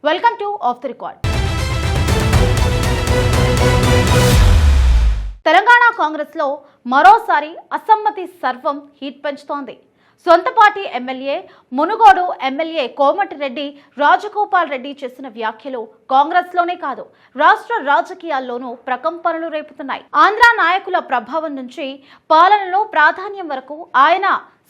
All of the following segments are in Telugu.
Welcome to of the record. Telangana Congress లో మరోసారి అసమ్మతి సర్వం హీట్ పెంచుతోంది. సొంత party MLA Munugode MLA Komatireddy Rajagopal Reddy చేసిన వ్యాఖ్యలు కాంగ్రెస్ లోనే కాదు రాష్ట్ర రాజకీయాల్లోనూ ప్రకంపనలు రేపుతున్నాయి. ఆంధ్ర నాయకుల ప్రభావం నుంచి పాలనలో ప్రాధాన్యం వరకు ఆయన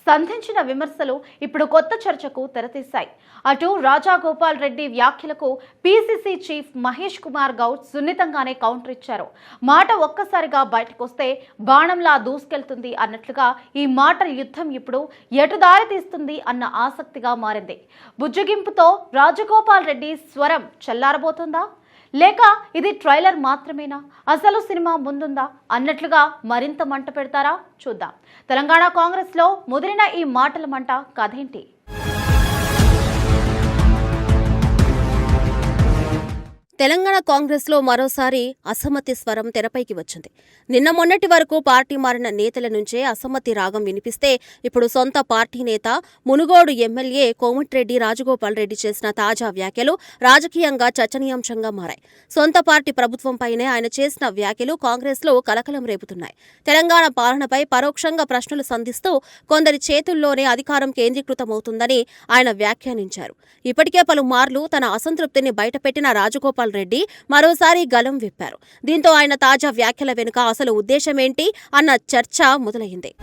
సంధించిన విమర్శలు ఇప్పుడు కొత్త చర్చకు తెరతీశాయి. అటు రాజగోపాల్ రెడ్డి వ్యాఖ్యలకు పీసీసీ చీఫ్ మహేష్ కుమార్ గౌడ్ సున్నితంగానే కౌంటర్ ఇచ్చారు. మాట ఒక్కసారిగా బయటకొస్తే బాణంలా దూసుకెళ్తుంది అన్నట్లుగా ఈ మాటల యుద్ధం ఇప్పుడు ఎటు దారి తీస్తుంది అన్న ఆసక్తిగా మారింది. బుజ్జగింపుతో రాజగోపాల్ రెడ్డి స్వరం చల్లారబోతుందా, లేక ఇది ట్రైలర్ మాత్రమేనా, అసలు సినిమా ముందుందా అన్నట్లుగా మరింత మంట పెడతారా చూద్దాం. తెలంగాణ కాంగ్రెస్ లో ముదిరిన ఈ మాటల మంట కథేంటి? తెలంగాణ కాంగ్రెస్ లో మరోసారి అసమ్మతి స్వరం తెరపైకి వచ్చింది. నిన్న మొన్నటి వరకు పార్టీ మారిన నేతల నుంచే అసమ్మతి రాగం వినిపిస్తే ఇప్పుడు సొంత పార్టీ నేత మునుగోడు ఎమ్మెల్యే కోమటిరెడ్డి రాజగోపాల్ రెడ్డి చేసిన తాజా వ్యాఖ్యలు రాజకీయంగా చర్చనీయాంశంగా మారాయి. సొంత పార్టీ ప్రభుత్వంపైనే ఆయన చేసిన వ్యాఖ్యలు కాంగ్రెస్ లో కలకలం రేపుతున్నాయి. తెలంగాణ పాలనపై పరోక్షంగా ప్రశ్నలు సంధిస్తూ కొందరి చేతుల్లోనే అధికారం కేంద్రీకృతమవుతుందని ఆయన వ్యాఖ్యానించారు. ఇప్పటికే పలుమార్లు తన అసంతృప్తిని బయటపెట్టిన రాజగోపాల్ రెడ్డి మరోసారి గలం విప్పారు. దీంతో ఆయన తాజా వ్యాఖ్యల వెనుక అసలు ఉద్దేశమేంటి అన్న చర్చ మొదలైంది.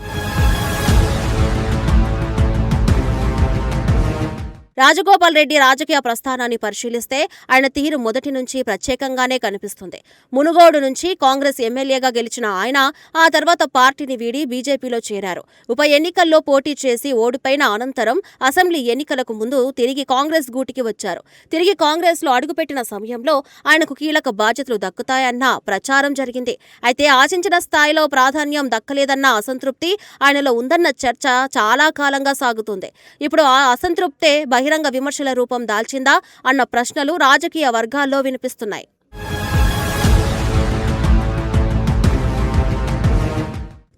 రాజగోపాల్ రెడ్డి రాజకీయ ప్రస్థానాన్ని పరిశీలిస్తే ఆయన తీరు మొదటి నుంచి ప్రత్యేకంగానే కనిపిస్తుంది. మునుగోడు నుంచి కాంగ్రెస్ ఎమ్మెల్యేగా గెలిచిన ఆయన ఆ తర్వాత పార్టీని వీడి బీజేపీలో చేరారు. ఉప ఎన్నికల్లో పోటీ చేసి ఓడిపోయిన అనంతరం అసెంబ్లీ ఎన్నికలకు ముందు తిరిగి కాంగ్రెస్ గూటికి వచ్చారు. తిరిగి కాంగ్రెస్లో అడుగుపెట్టిన సమయంలో ఆయనకు కీలక బాధ్యతలు దక్కుతాయన్న ప్రచారం జరిగింది. అయితే ఆశించిన స్థాయిలో ప్రాధాన్యం దక్కలేదన్న అసంతృప్తి ఆయనలో ఉందన్న చర్చ చాలా కాలంగా సాగుతుంది. ఇప్పుడు ఆ అసంతృప్తే బహిరంగ విమర్శల రూపం దాల్చిందా అన్న ప్రశ్నలు రాజకీయ వర్గాల్లో వినిపిస్తున్నాయి.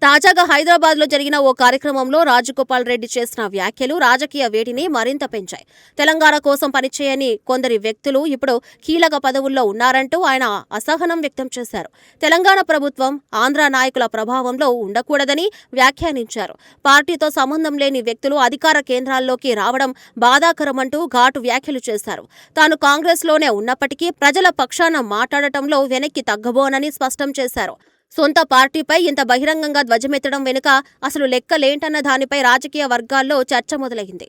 తాజాగా హైదరాబాద్లో జరిగిన ఓ కార్యక్రమంలో రాజగోపాల్ రెడ్డి చేసిన వ్యాఖ్యలు రాజకీయ వేడిని మరింత పెంచాయి. తెలంగాణ కోసం పనిచేయని కొందరి వ్యక్తులు ఇప్పుడు కీలక పదవుల్లో ఉన్నారంటూ ఆయన అసహనం వ్యక్తం చేశారు. తెలంగాణ ప్రభుత్వం ఆంధ్ర నాయకుల ప్రభావంలో ఉండకూడదని వ్యాఖ్యానించారు. పార్టీతో సంబంధం లేని వ్యక్తులు అధికార కేంద్రాల్లోకి రావడం బాధాకరమంటూ ఘాటు వ్యాఖ్యలు చేశారు. తాను కాంగ్రెస్లోనే ఉన్నప్పటికీ ప్రజల పక్షాన మాట్లాడటంలో వెనక్కి తగ్గబోనని స్పష్టం చేశారు. సొంత పార్టీపై ఇంత బహిరంగంగా ధ్వజమెత్తడం వెనుక అసలు లెక్కలేంటన్న దానిపై రాజకీయ వర్గాల్లో చర్చ మొదలైంది.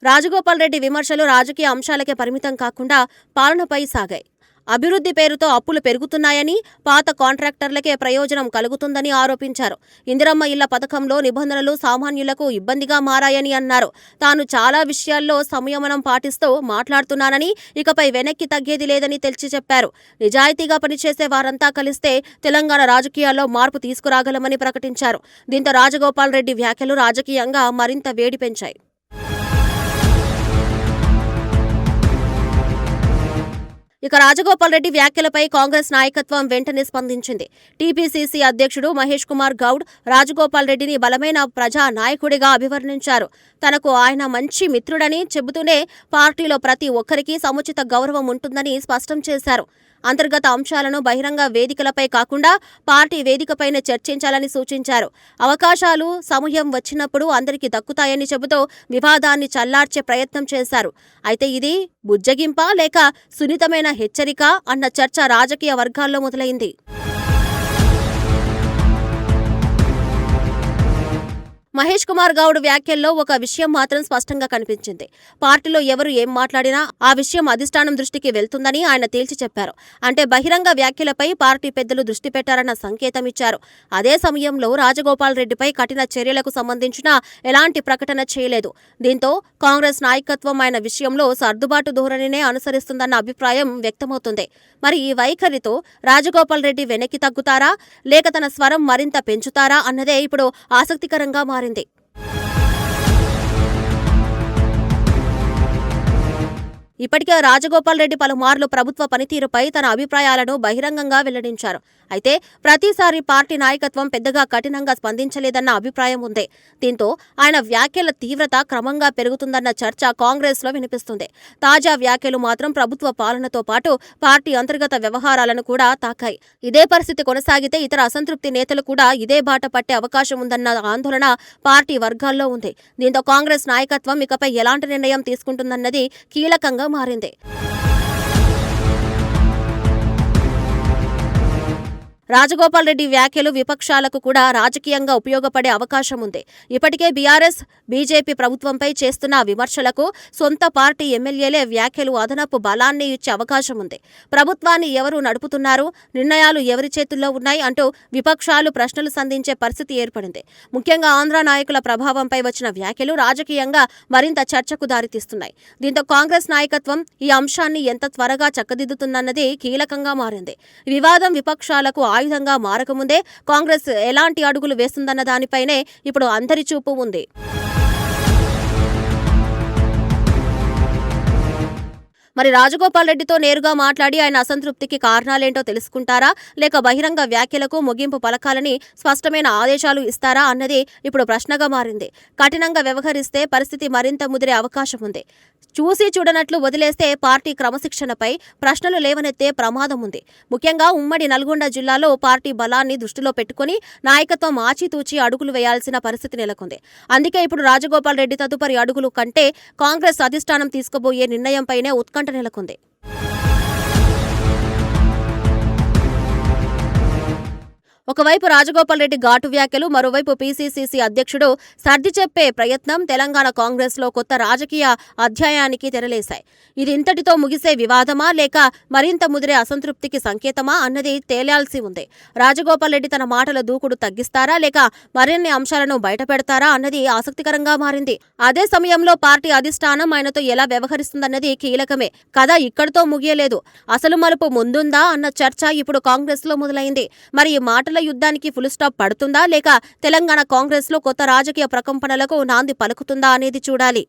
రాజగోపాల్ రెడ్డి విమర్శలు రాజకీయ అంశాలకే పరిమితం కాకుండా పాలనపై సాగాయి. అభివృద్ధి పేరుతో అప్పులు పెరుగుతున్నాయని, పాత కాంట్రాక్టర్లకే ప్రయోజనం కలుగుతుందని ఆరోపించారు. ఇందిరమ్మ ఇళ్ల పథకంలో నిబంధనలు సామాన్యులకు ఇబ్బందిగా మారాయని అన్నారు. తాను చాలా విషయాల్లో సంయమనం పాటిస్తూ మాట్లాడుతున్నానని, ఇకపై వెనక్కి తగ్గేది లేదని తేల్చి చెప్పారు. నిజాయితీగా పనిచేసే వారంతా కలిస్తే తెలంగాణ రాజకీయాల్లో మార్పు తీసుకురాగలమని ప్రకటించారు. దీంతో రాజగోపాల్ రెడ్డి వ్యాఖ్యలు రాజకీయంగా మరింత వేడి పెంచాయి. ఇక రాజగోపాల్ రెడ్డి వ్యాఖ్యలపై కాంగ్రెస్ నాయకత్వం వెంటనే స్పందించింది. టీపీసీసీ అధ్యక్షుడు మహేష్ కుమార్ గౌడ్ రాజగోపాల్ రెడ్డిని బలమైన ప్రజా నాయకుడిగా అభివర్ణించారు. తనకు ఆయన మంచి మిత్రుడని చెబుతూనే పార్టీలో ప్రతి ఒక్కరికి సముచిత గౌరవం ఉంటుందని స్పష్టం చేశారు. అంతర్గత అంశాలను బహిరంగ వేదికలపై కాకుండా పార్టీ వేదికపైనే చర్చించాలని సూచించారు. అవకాశాలు సమయం వచ్చినప్పుడు అందరికీ దక్కుతాయని చెబుతూ వివాదాన్ని చల్లార్చే ప్రయత్నం చేశారు. అయితే ఇది బుజ్జగింపా లేక సున్నితమైన హెచ్చరిక అన్న చర్చ రాజకీయ వర్గాల్లో మొదలైంది. మహేష్ కుమార్ గౌడ్ వ్యాఖ్యల్లో ఒక విషయం మాత్రం స్పష్టంగా కనిపించింది. పార్టీలో ఎవరు ఏం మాట్లాడినా ఆ విషయం అధిష్టానం దృష్టికి వెళ్తుందని ఆయన తేల్చి చెప్పారు. అంటే బహిరంగ వ్యాఖ్యలపై పార్టీ పెద్దలు దృష్టి పెట్టారన్న సంకేతం ఇచ్చారు. అదే సమయంలో రాజగోపాల్ రెడ్డిపై కఠిన చర్యలకు సంబంధించిన ఎలాంటి ప్రకటన చేయలేదు. దీంతో కాంగ్రెస్ నాయకత్వం ఆయన విషయంలో సర్దుబాటు ధోరణినే అనుసరిస్తుందన్న అభిప్రాయం వ్యక్తమవుతుంది. మరి ఈ వైఖరితో రాజగోపాల్ రెడ్డి వెనక్కి తగ్గుతారా, లేక తన స్వరం మరింత పెంచుతారా అన్నదే ఇప్పుడు ఆసక్తికరంగా మారింది. ఇప్పటికే రాజగోపాల్ రెడ్డి పలుమార్లు ప్రభుత్వ పనితీరుపై తన అభిప్రాయాలను బహిరంగంగా వెల్లడించారు. అయితే ప్రతిసారి పార్టీ నాయకత్వం పెద్దగా కఠినంగా స్పందించలేదన్న అభిప్రాయం ఉంది. దీంతో ఆయన వ్యాఖ్యల తీవ్రత క్రమంగా పెరుగుతుందన్న చర్చ కాంగ్రెస్లో వినిపిస్తుంది. తాజా వ్యాఖ్యలు మాత్రం ప్రభుత్వ పాలనతో పాటు పార్టీ అంతర్గత వ్యవహారాలను కూడా తాకాయి. ఇదే పరిస్థితి కొనసాగితే ఇతర అసంతృప్తి నేతలు కూడా ఇదే బాట పట్టే అవకాశం ఉందన్న ఆందోళన పార్టీ వర్గాల్లో ఉంది. దీంతో కాంగ్రెస్ నాయకత్వం ఇకపై ఎలాంటి నిర్ణయం తీసుకుంటుందన్నది కీలకంగా మారింది. రాజగోపాల్ రెడ్డి వ్యాఖ్యలు విపక్షాలకు కూడా రాజకీయంగా ఉపయోగపడే అవకాశం ఉంది. ఇప్పటికే బీఆర్ఎస్, బీజేపీ ప్రభుత్వంపై చేస్తున్న విమర్శలకు సొంత పార్టీ ఎమ్మెల్యేలే వ్యాఖ్యలు అదనపు బలాన్ని ఇచ్చే అవకాశం ఉంది. ప్రభుత్వాన్ని ఎవరు నడుపుతున్నారు, నిర్ణయాలు ఎవరి చేతుల్లో ఉన్నాయి అంటూ విపక్షాలు ప్రశ్నలు సంధించే పరిస్థితి ఏర్పడింది. ముఖ్యంగా ఆంధ్ర నాయకుల ప్రభావంపై వచ్చిన వ్యాఖ్యలు రాజకీయంగా మరింత చర్చకు దారితీస్తున్నాయి. దీంతో కాంగ్రెస్ నాయకత్వం ఈ అంశాన్ని ఎంత త్వరగా చక్కదిద్దుతుందన్నది కీలకంగా మారింది. వివాదం విపక్షాలకు ఆయుధంగా మారకముందే కాంగ్రెస్ ఎలాంటి అడుగులు వేస్తుందన్న దానిపైనే ఇప్పుడు అందరి చూపు ఉంది. మరి రాజగోపాల్ రెడ్డితో నేరుగా మాట్లాడి ఆయన అసంతృప్తికి కారణాలేంటో తెలుసుకుంటారా, లేక బహిరంగ వ్యాఖ్యలకు ముగింపు పలకాలని స్పష్టమైన ఆదేశాలు ఇస్తారా అన్నది ఇప్పుడు ప్రశ్నగా మారింది. కఠినంగా వ్యవహరిస్తే పరిస్థితి మరింత ముదిరే అవకాశం ఉంది. చూసి చూడనట్లు వదిలేస్తే పార్టీ క్రమశిక్షణపై ప్రశ్నలు లేవనెత్తే ప్రమాదం ఉంది. ముఖ్యంగా ఉమ్మడి నల్గొండ జిల్లాలో పార్టీ బలాన్ని దృష్టిలో పెట్టుకుని నాయకత్వం ఆచితూచి అడుగులు వేయాల్సిన పరిస్థితి నెలకొంది. అందుకే ఇప్పుడు రాజగోపాల్ రెడ్డి తదుపరి అడుగులు కంటే కాంగ్రెస్ అధిష్టానం తీసుకోబోయే నిర్ణయంపైనే ఉత్కంఠ నెలకొంది. ఒకవైపు రాజగోపాల్ రెడ్డి ఘాటు వ్యాఖ్యలు, మరోవైపు పీసీసీసీ అధ్యక్షుడు సర్ది చెప్పే ప్రయత్నం తెలంగాణ కాంగ్రెస్లో కొత్త రాజకీయ అధ్యాయానికి తెరలేశాయి. ఇది ఇంతటితో ముగిసే వివాదమా, లేక మరింత ముదిరే అసంతృప్తికి సంకేతమా అన్నది తేలాల్సి ఉంది. రాజగోపాల్ రెడ్డి తన మాటల దూకుడు తగ్గిస్తారా, లేక మరిన్ని అంశాలను బయటపెడతారా అన్నది ఆసక్తికరంగా మారింది. అదే సమయంలో పార్టీ అధిష్టానం ఆయనతో ఎలా వ్యవహరిస్తుందన్నది కీలకమే. కథ ఇక్కడితో ముగియలేదు. అసలు మలుపు ముందుందా అన్న చర్చ ఇప్పుడు కాంగ్రెస్లో మొదలైంది. మరి ఈ మాటల యుద్ధానికి ఫుల్ స్టాప్ పడుతుందా, లేక తెలంగాణ కాంగ్రెస్లో కొత్త రాజకీయ ప్రకంపనలకు నాంది పలుకుతుందా అనేది చూడాలి.